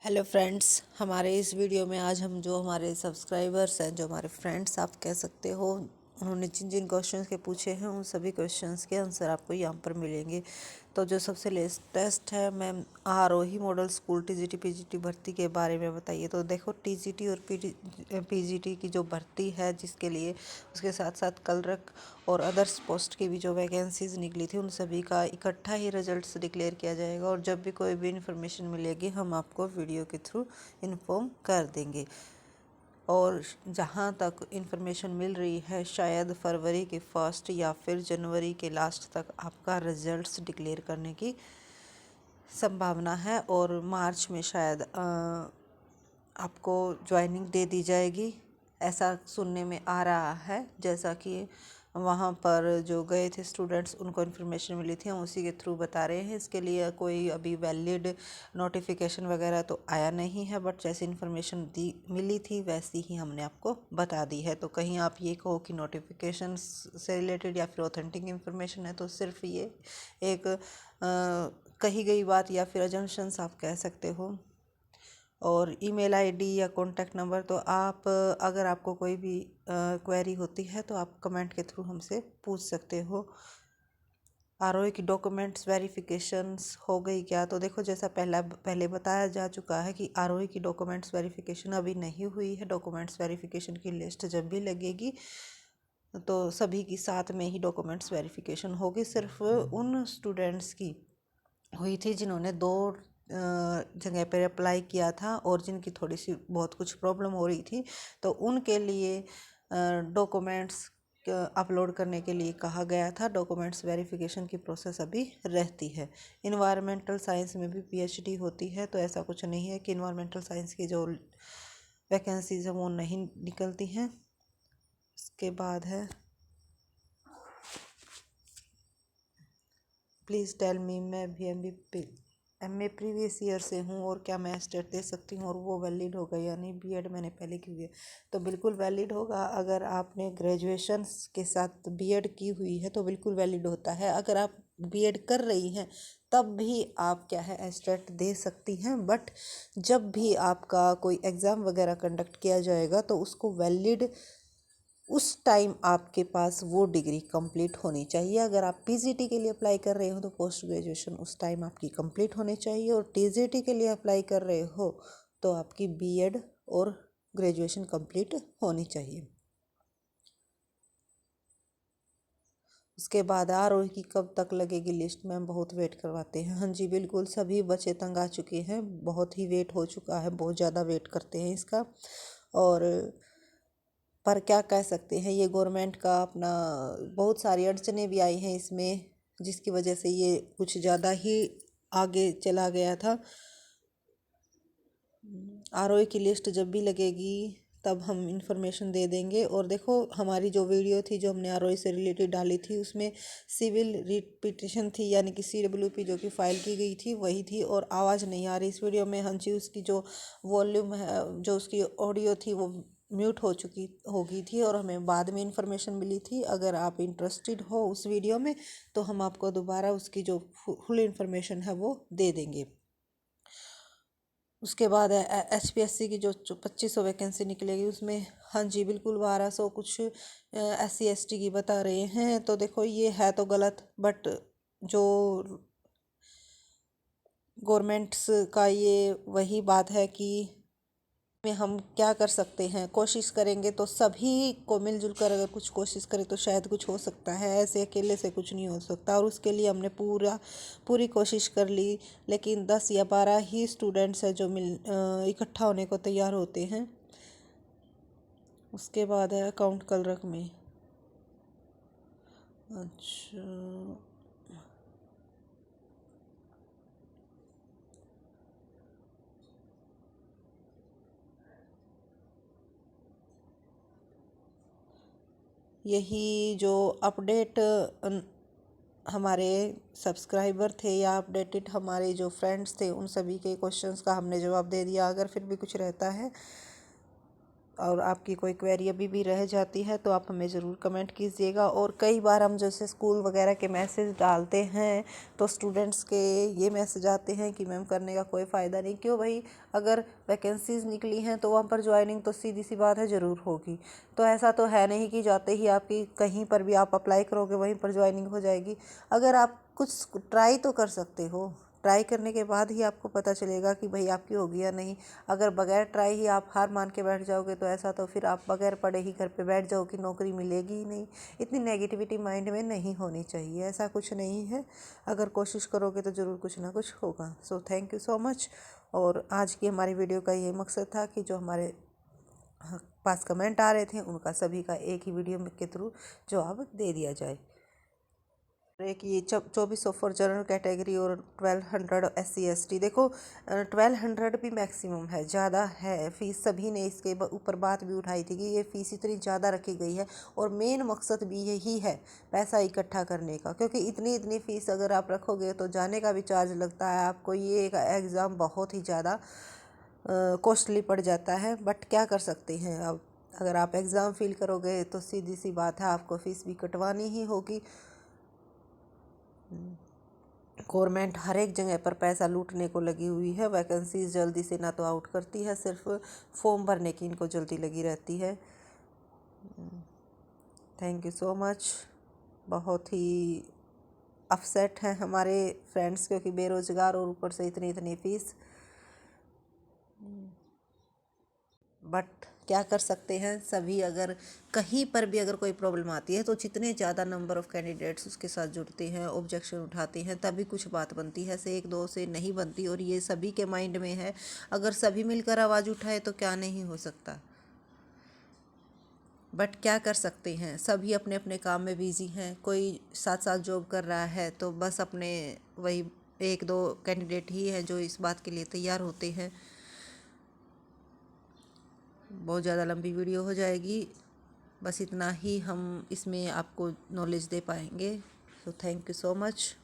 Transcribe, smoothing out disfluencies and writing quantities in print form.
Hello friends, हमारे इस video में आज हम जो हमारे सब्सक्राइबर्स हैं, जो हमारे फ्रेंड्स आप कह सकते हो, उन्होंने जिन जिन क्वेश्चंस के पूछे हैं उन सभी क्वेश्चंस के आंसर आपको यहाँ पर मिलेंगे। तो जो सबसे लेटेस्ट है, मैम आरोही मॉडल स्कूल टीजीटी पीजीटी भर्ती के बारे में बताइए। तो देखो, टीजीटी और पीजीटी की जो भर्ती है, जिसके लिए उसके साथ साथ क्लर्क और अदर्स पोस्ट की भी जो वैकेंसीज निकली थी, उन सभी का इकट्ठा ही रिजल्ट्स डिक्लेयर किया जाएगा। और जब भी कोई भी इन्फॉर्मेशन मिलेगी हम आपको वीडियो के थ्रू इन्फॉर्म कर देंगे। और जहाँ तक इन्फॉर्मेशन मिल रही है, शायद फरवरी के फर्स्ट या फिर जनवरी के लास्ट तक आपका रिजल्ट्स डिक्लेयर करने की संभावना है। और मार्च में शायद आपको ज्वाइनिंग दे दी जाएगी, ऐसा सुनने में आ रहा है। जैसा कि वहाँ पर जो गए थे स्टूडेंट्स, उनको इन्फॉर्मेशन मिली थी, हम उसी के थ्रू बता रहे हैं। इसके लिए कोई अभी वैलिड नोटिफिकेशन वगैरह तो आया नहीं है, बट जैसी इन्फॉर्मेशन दी मिली थी वैसी ही हमने आपको बता दी है। तो कहीं आप ये कहो कि नोटिफिकेशन से रिलेटेड या फिर ऑथेंटिक इन्फॉर्मेशन है, तो सिर्फ ये एक कही गई बात या फिर अजम्पशंस आप कह सकते हो। और ईमेल आईडी या कॉन्टैक्ट नंबर, तो आप अगर आपको कोई भी क्वेरी होती है तो आप कमेंट के थ्रू हमसे पूछ सकते हो। आरओई की डॉक्यूमेंट्स वेरिफिकेशंस हो गई क्या? तो देखो, जैसा पहले बताया जा चुका है कि आरओई की डॉक्यूमेंट्स वेरिफिकेशन अभी नहीं हुई है। डॉक्यूमेंट्स वेरिफिकेशन की लिस्ट जब भी लगेगी तो सभी की साथ में ही डॉक्यूमेंट्स वेरिफिकेशन होगी। सिर्फ उन स्टूडेंट्स की हुई थी जिन्होंने दो जगह पर अप्लाई किया था और जिनकी थोड़ी सी बहुत कुछ प्रॉब्लम हो रही थी, तो उनके लिए डॉक्यूमेंट्स अपलोड करने के लिए कहा गया था। डॉक्यूमेंट्स वेरिफिकेशन की प्रोसेस अभी रहती है। इन्वायरमेंटल साइंस में भी पीएचडी होती है, तो ऐसा कुछ नहीं है कि इन्वायरमेंटल साइंस की जो वैकेंसीज हैं वो नहीं निकलती हैं। इसके बाद है, प्लीज़ टेल मी, मैं भी एम ए प्रीवियस ईयर से हूँ और क्या मैं स्टेट दे सकती हूँ और वो वैलिड होगा या नहीं? बीएड मैंने पहले की हुई है, तो बिल्कुल वैलिड होगा। अगर आपने ग्रेजुएशन के साथ बीएड की हुई है तो बिल्कुल वैलिड होता है। अगर आप बीएड कर रही हैं तब भी आप क्या है स्टेट दे सकती हैं, बट जब भी आपका कोई एग्ज़ाम वगैरह कंडक्ट किया जाएगा तो उसको वैलिड उस टाइम आपके पास वो डिग्री कंप्लीट होनी चाहिए। अगर आप पीजीटी के लिए अप्लाई कर रहे हो तो पोस्ट ग्रेजुएशन उस टाइम आपकी कंप्लीट होनी चाहिए, और टीजीटी के लिए अप्लाई कर रहे हो तो आपकी बीएड और ग्रेजुएशन कंप्लीट होनी चाहिए। उसके बाद आरओई की कब तक लगेगी लिस्ट? मैम बहुत वेट करवाते हैं। हाँ जी, बिल्कुल, सभी बच्चे तंग आ चुके हैं, बहुत ही वेट हो चुका है, बहुत ज़्यादा वेट करते हैं इसका। और पर क्या कह सकते हैं, ये गवर्नमेंट का अपना बहुत सारी अड़चने भी आई हैं इसमें, जिसकी वजह से ये कुछ ज़्यादा ही आगे चला गया था। आरओई की लिस्ट जब भी लगेगी तब हम इंफॉर्मेशन दे देंगे। और देखो, हमारी जो वीडियो थी जो हमने आरओई से रिलेटेड डाली थी, उसमें सिविल रिट पिटिशन थी, यानी कि सीडब्ल्यूपी जो कि फाइल की गई थी वही थी, और आवाज़ नहीं आ रही इस वीडियो में। हाँ जी, उसकी जो वॉल्यूम है, जो उसकी ऑडियो थी, वो म्यूट हो गई थी और हमें बाद में इंफॉर्मेशन मिली थी। अगर आप इंटरेस्टेड हो उस वीडियो में तो हम आपको दोबारा उसकी जो फुल इंफॉर्मेशन है वो दे देंगे। उसके बाद एचपीएससी की जो 2500 वैकेंसी निकलेगी उसमें, हाँ जी बिल्कुल, 1200 कुछ SC ST की बता रहे हैं। तो देखो, ये है तो गलत, बट जो गवर्नमेंट्स का ये वही बात है कि में हम क्या कर सकते हैं। कोशिश करेंगे तो सभी को मिलजुल कर अगर कुछ कोशिश करें तो शायद कुछ हो सकता है, ऐसे अकेले से कुछ नहीं हो सकता। और उसके लिए हमने पूरी कोशिश कर ली, लेकिन 10 या 12 ही स्टूडेंट्स हैं जो इकट्ठा होने को तैयार होते हैं। उसके बाद है अकाउंट क्लर्क में, अच्छा, यही जो अपडेट हमारे सब्सक्राइबर थे या अपडेटेड हमारे जो फ्रेंड्स थे, उन सभी के क्वेश्चंस का हमने जवाब दे दिया। अगर फिर भी कुछ रहता है और आपकी कोई क्वेरी अभी भी रह जाती है तो आप हमें ज़रूर कमेंट कीजिएगा। और कई बार हम जैसे स्कूल वगैरह के मैसेज डालते हैं तो स्टूडेंट्स के ये मैसेज आते हैं कि मैम करने का कोई फ़ायदा नहीं। क्यों भाई, अगर वैकेंसीज़ निकली हैं तो वहाँ पर ज्वाइनिंग तो सीधी सी बात है ज़रूर होगी। तो ऐसा तो है नहीं कि जाते ही आपकी कहीं पर भी आप अप्लाई करोगे वहीं पर ज्वाइनिंग हो जाएगी। अगर आप कुछ ट्राई तो कर सकते हो, ट्राई करने के बाद ही आपको पता चलेगा कि भाई आपकी होगी या नहीं। अगर बगैर ट्राई ही आप हार मान के बैठ जाओगे तो ऐसा तो फिर आप बगैर पढ़े ही घर पे बैठ जाओ कि नौकरी मिलेगी ही नहीं। इतनी नेगेटिविटी माइंड में नहीं होनी चाहिए, ऐसा कुछ नहीं है। अगर कोशिश करोगे तो ज़रूर कुछ ना कुछ होगा। So thank you so much. और आज की हमारी वीडियो का ये मकसद था कि जो हमारे पास कमेंट आ रहे थे उनका सभी का एक ही वीडियो के थ्रू जवाब दे दिया जाए। एक ये 2400 फॉर जनरल कैटेगरी और 1200 SC ST। देखो 1200 भी मैक्सिमम है, ज़्यादा है फ़ीस। सभी ने इसके ऊपर बात भी उठाई थी कि ये फ़ीस इतनी ज़्यादा रखी गई है और मेन मकसद भी यही है पैसा इकट्ठा करने का। क्योंकि इतनी फ़ीस अगर आप रखोगे तो जाने का भी चार्ज लगता है आपको। ये एक एग्ज़ाम बहुत ही ज़्यादा कॉस्टली पड़ जाता है। बट क्या कर सकते हैं, अब अगर आप एग्ज़ाम फील करोगे तो सीधी सी बात है आपको फ़ीस भी कटवानी ही होगी। गवर्नमेंट हर एक जगह पर पैसा लूटने को लगी हुई है। वैकेंसीज जल्दी से ना तो आउट करती है, सिर्फ फॉर्म भरने की इनको जल्दी लगी रहती है। Thank you so much. बहुत ही अपसेट हैं हमारे फ्रेंड्स क्योंकि बेरोज़गार और ऊपर से इतनी फ़ीस। बट क्या कर सकते हैं, सभी अगर कहीं पर भी अगर कोई प्रॉब्लम आती है तो जितने ज़्यादा नंबर ऑफ़ कैंडिडेट्स उसके साथ जुड़ते हैं, ऑब्जेक्शन उठाते हैं, तभी कुछ बात बनती है। से एक दो से नहीं बनती और ये सभी के माइंड में है। अगर सभी मिलकर आवाज़ उठाए तो क्या नहीं हो सकता। बट क्या कर सकते हैं, सभी अपने अपने काम में बिज़ी हैं। कोई साथ साथ जॉब कर रहा है तो बस अपने वही एक दो कैंडिडेट ही हैं जो इस बात के लिए तैयार होते हैं। बहुत ज़्यादा लंबी वीडियो हो जाएगी, बस इतना ही हम इसमें आपको नॉलेज दे पाएंगे। So thank you so much.